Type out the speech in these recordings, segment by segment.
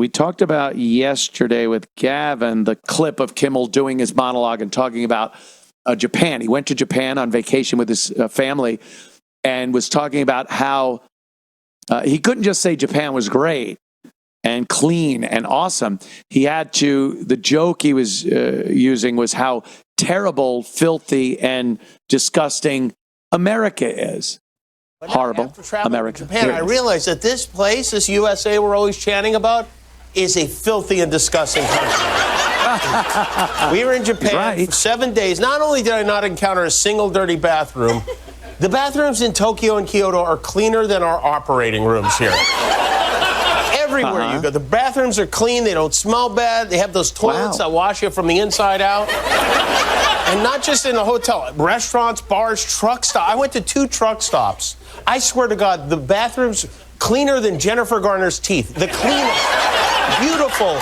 We talked about yesterday with Gavin the clip of Kimmel doing his monologue and talking about Japan. He went to Japan on vacation with his family and was talking about how he couldn't just say Japan was great and clean and awesome. He had to, the joke he was using was how terrible, filthy, and disgusting America is. Horrible America. Japan, I realized that this place, this USA we're always chanting about, is a filthy and disgusting country. We were in Japan for 7 days. Not only did I not encounter a single dirty bathroom, the bathrooms in Tokyo and Kyoto are cleaner than our operating rooms here. Everywhere you go, the bathrooms are clean. They don't smell bad. They have those toilets that wash you from the inside out. And not just in a hotel, restaurants, bars, truck stops. I went to 2 truck stops. I swear to God, the bathrooms cleaner than Jennifer Garner's teeth. The cleanest, beautiful.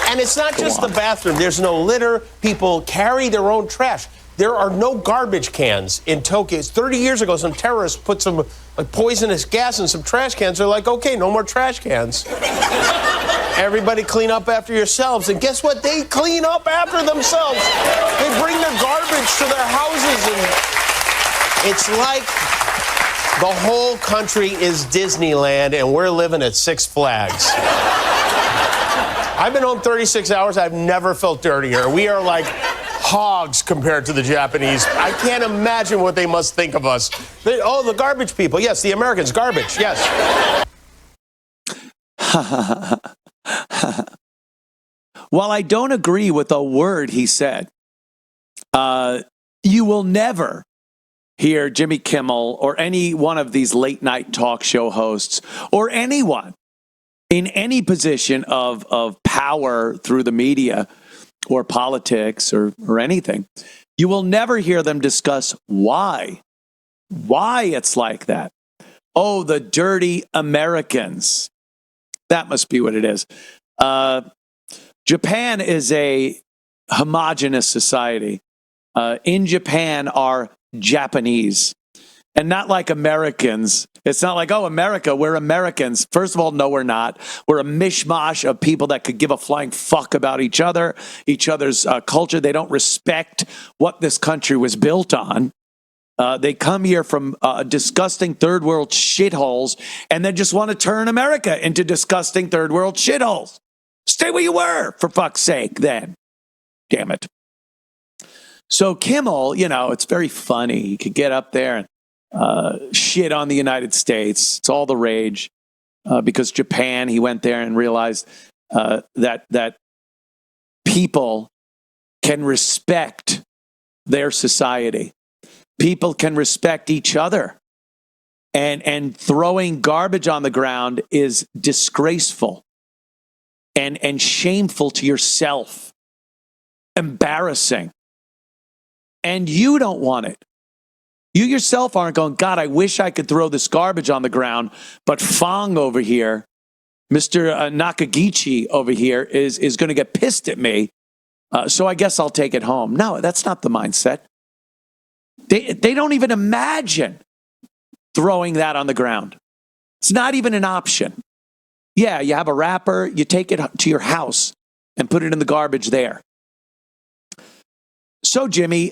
And it's not just the bathroom. There's no litter. People carry their own trash. There are no garbage cans in Tokyo. 30 years ago, some terrorists put some poisonous gas in some trash cans. They're like, okay, no more trash cans. Everybody clean up after yourselves. And guess what? They clean up after themselves. They bring their garbage to their houses. And it's like the whole country is Disneyland and we're living at Six Flags. I've been home 36 hours. I've never felt dirtier. We are like hogs compared to the Japanese. I can't imagine what they must think of us. The garbage people. Yes, the Americans, garbage. Yes. While I don't agree with a word he said, you will never hear Jimmy Kimmel or any one of these late night talk show hosts or anyone in any position of power through the media or politics or anything. You will never hear them discuss why it's like that. Oh, the dirty Americans. That must be what it is. Japan is a homogenous society. In Japan are Japanese. And not like Americans. It's not like, oh, America, we're Americans. First of all, no, we're not. We're a mishmash of people that could give a flying fuck about each other's culture. They don't respect what this country was built on. They come here from disgusting third world shitholes and then just want to turn America into disgusting third world shitholes. Stay where you were, for fuck's sake, then. Damn it. So Kimmel, it's very funny. He could get up there and shit on the United States. It's all the rage because Japan, he went there and realized that people can respect their society. People can respect each other. And throwing garbage on the ground is disgraceful and shameful to yourself. Embarrassing. And you don't want it. You yourself aren't going, God, I wish I could throw this garbage on the ground, but Fong over here, Mr. Nakagichi over here is going to get pissed at me, so I guess I'll take it home. No, that's not the mindset. They don't even imagine throwing that on the ground. It's not even an option. Yeah, you have a wrapper, you take it to your house and put it in the garbage there. So, Jimmy,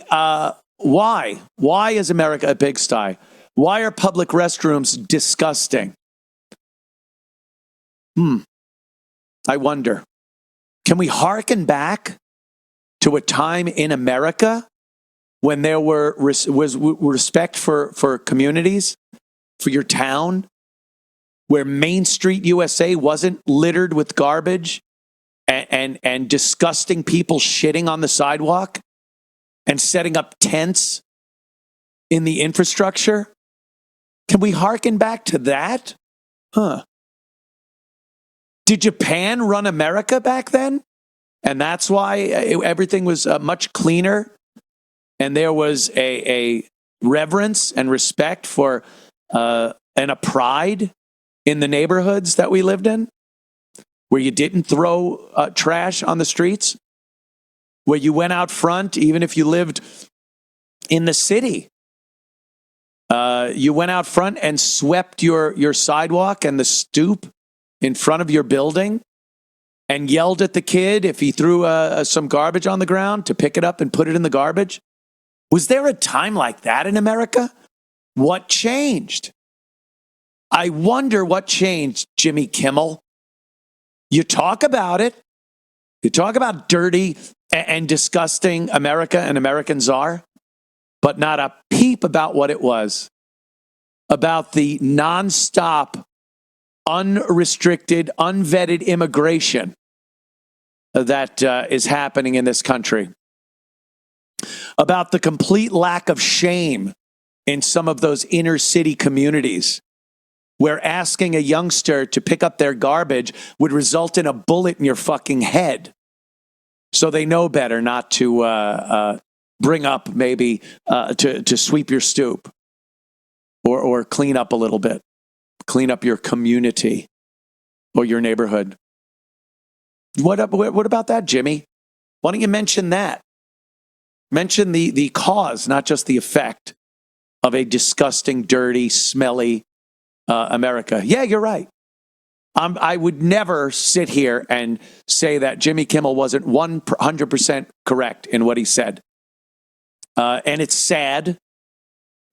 why? Why is America a pigsty? Why are public restrooms disgusting? I wonder. Can we hearken back to a time in America when there was respect for communities, for your town, where Main Street USA wasn't littered with garbage and disgusting people shitting on the sidewalk? And setting up tents in the infrastructure? Can we hearken back to that? Did Japan run America back then? And that's why everything was much cleaner and there was a reverence and respect for and a pride in the neighborhoods that we lived in, where you didn't throw trash on the streets? Where you went out front, even if you lived in the city. You went out front and swept your sidewalk and the stoop in front of your building and yelled at the kid if he threw some garbage on the ground to pick it up and put it in the garbage? Was there a time like that in America? What changed? I wonder what changed, Jimmy Kimmel. You talk about it. You talk about dirty and disgusting America and Americans are, but not a peep about what it was, about the nonstop, unrestricted, unvetted immigration that is happening in this country, about the complete lack of shame in some of those inner city communities where asking a youngster to pick up their garbage would result in a bullet in your fucking head. So they know better not to bring up maybe to sweep your stoop or clean up a little bit, clean up your community or your neighborhood. What about that, Jimmy? Why don't you mention that? Mention the cause, not just the effect of a disgusting, dirty, smelly America. Yeah, you're right. I would never sit here and say that Jimmy Kimmel wasn't 100% correct in what he said. And it's sad,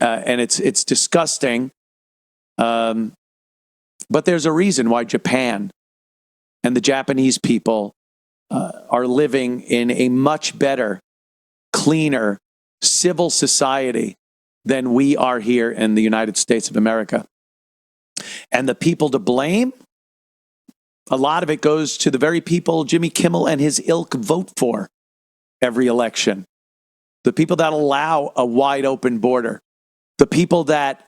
and it's disgusting. But there's a reason why Japan and the Japanese people are living in a much better, cleaner, civil society than we are here in the United States of America. And the people to blame, a lot of it goes to the very people Jimmy Kimmel and his ilk vote for every election. The people that allow a wide open border. The people that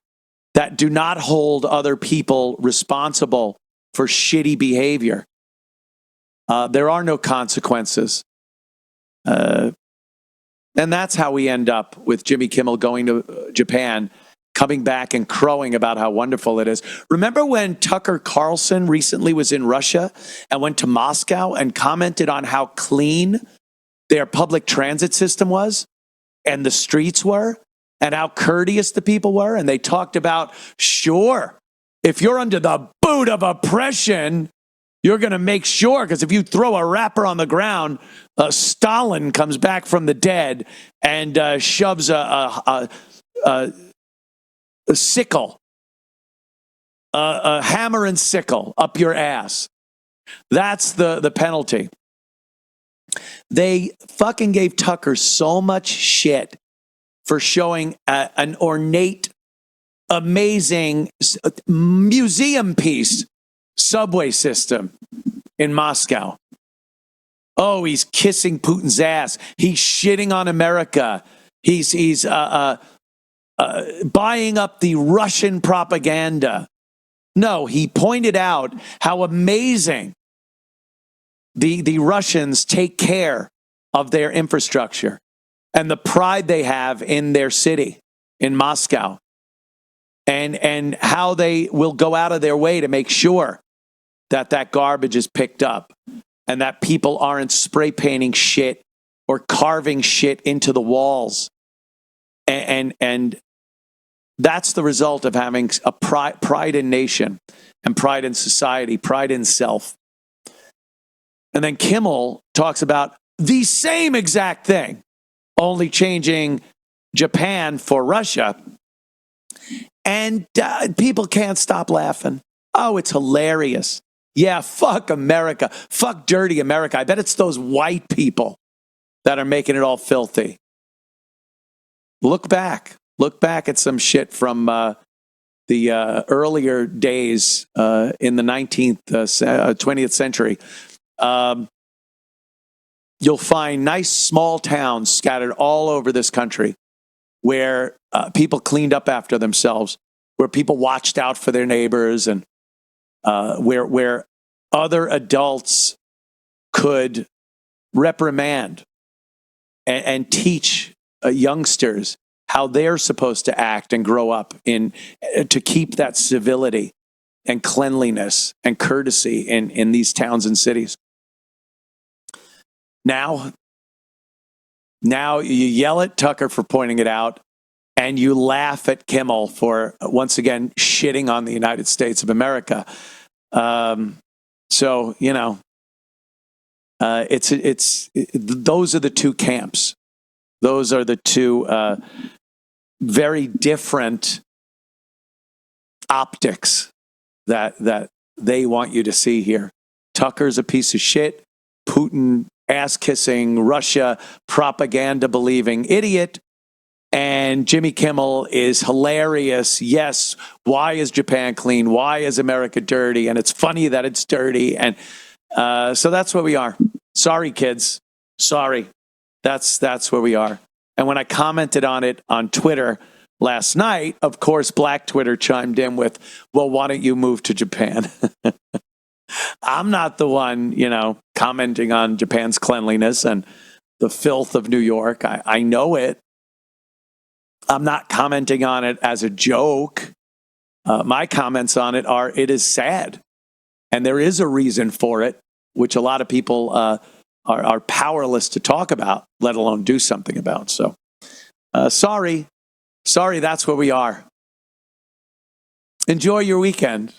do not hold other people responsible for shitty behavior. There are no consequences. And that's how we end up with Jimmy Kimmel going to Japan, coming back and crowing about how wonderful it is. Remember when Tucker Carlson recently was in Russia and went to Moscow and commented on how clean their public transit system was and the streets were and how courteous the people were? And they talked about, sure, if you're under the boot of oppression, you're going to make sure, because if you throw a wrapper on the ground, Stalin comes back from the dead and shoves a sickle, a hammer and sickle up your ass. That's the penalty. They fucking gave Tucker so much shit for showing an ornate, amazing museum piece subway system in Moscow. Oh, he's kissing Putin's ass. He's shitting on America. He's buying up the Russian propaganda. No, he pointed out how amazing the Russians take care of their infrastructure and the pride they have in their city, in Moscow, and how they will go out of their way to make sure that garbage is picked up and that people aren't spray painting shit or carving shit into the walls. And that's the result of having a pride in nation and pride in society, pride in self. And then Kimmel talks about the same exact thing, only changing Japan for Russia. And people can't stop laughing. Oh, it's hilarious. Yeah, fuck America. Fuck dirty America. I bet it's those white people that are making it all filthy. Look back at some shit from the earlier days in the 20th century. You'll find nice small towns scattered all over this country where people cleaned up after themselves, where people watched out for their neighbors, and where other adults could reprimand and teach youngsters how they're supposed to act and grow up to keep that civility and cleanliness and courtesy in these towns and cities. Now you yell at Tucker for pointing it out, and you laugh at Kimmel for once again shitting on the United States of America. So, Those are the two camps. Those are the two very different optics that they want you to see here. Tucker's a piece of shit. Putin, ass-kissing, Russia, propaganda-believing idiot. And Jimmy Kimmel is hilarious. Yes, why is Japan clean? Why is America dirty? And it's funny that it's dirty. And so that's where we are. Sorry, kids. Sorry. That's where we are. And when I commented on it on Twitter last night, of course, Black Twitter chimed in with, well, why don't you move to Japan? I'm not the one, commenting on Japan's cleanliness and the filth of New York. I know it. I'm not commenting on it as a joke. My comments on it are, it is sad. And there is a reason for it, which a lot of people are powerless to talk about, let alone do something about. So, sorry, that's where we are. Enjoy your weekend.